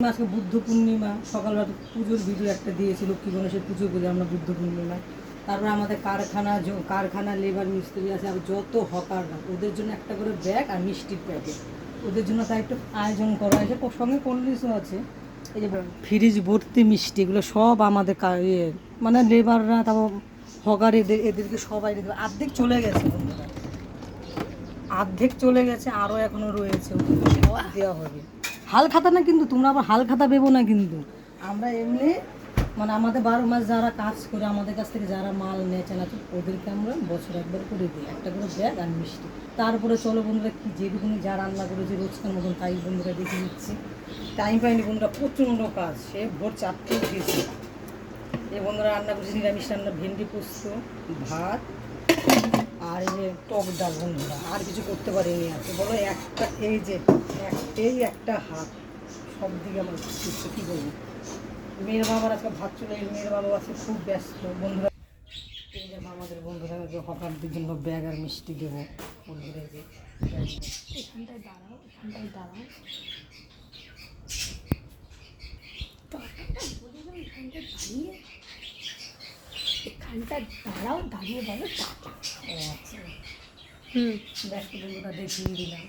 আজকে বুদ্ধ পূর্ণিমা, সকালবেলা পুজোর ভিডিও একটা দিয়েছি, লক্ষ্মী গণেশের পুজো করি আমরা বুদ্ধ পূর্ণিমায়। তারপরে আমাদের কারখানা লেবার মিস্ত্রি আছে, আর যত হকাররা, ওদের জন্য একটা করে ব্যাগ আর মিষ্টির প্যাকেট, ওদের জন্য তাই একটু আয়োজন করা হয়েছে। সঙ্গে কোল্ড ড্রিঙ্কসও আছে। এই যে ফ্রিজ ভর্তি মিষ্টি, এগুলো সব আমাদের মানে লেবাররা, তারপর হকার, এদেরকে সবাই অর্ধেক চলে গেছে বন্ধুরা, অর্ধেক চলে গেছে, আরও এখনও রয়েছে, ওদেরকে সব দেওয়া হবে। হাল খাতা না কিন্তু, তোমরা আবার হাল খাতা দেবো না কিন্তু। আমরা এমনি মানে আমাদের 12 মাস যারা কাজ করে, আমাদের কাছ থেকে যারা মাল নেয় চানাচুর, ওদেরকে আমরা বছর একবার করে দিই একটা করে ব্যাগ আর মিষ্টি। তারপরে চলো বন্ধুরা, কি যেটুকুনি যা রান্না করেছি রোজকার মতন তাই বন্ধুরা দেখে নিচ্ছি। টাইম পাইনি বন্ধুরা, প্রচণ্ড কাজ, সে ভোর 4টে উঠেছি। এই বন্ধুরা রান্না করেছি নিরামিষ রান্না, ভেন্ডি পোস্ত, ভাত আর এই যে টক ডাল বন্ধুরা, আর কিছু করতে পারিনি। আছে বলো একটা, এই একটা হাত সব দিকে আমার কী বলবো। মেয়ের বাবার আজকে ভাত চলে, মেয়ের বাবা আছে খুব ব্যস্ত বন্ধুরা। এই যে আমাদের বন্ধুরা হকারদের জন্য ব্যাগ আর মিষ্টি দেবো বন্ধুরা। যে এখানটায় দাঁড়াও, এখানটায় দাঁড়াও, এখানটা দাঁড়াও, দাঁড়িয়ে বলো টাটা। ও আচ্ছা, ব্যস্ত বন্ধুরা দেখিয়ে দিলাম।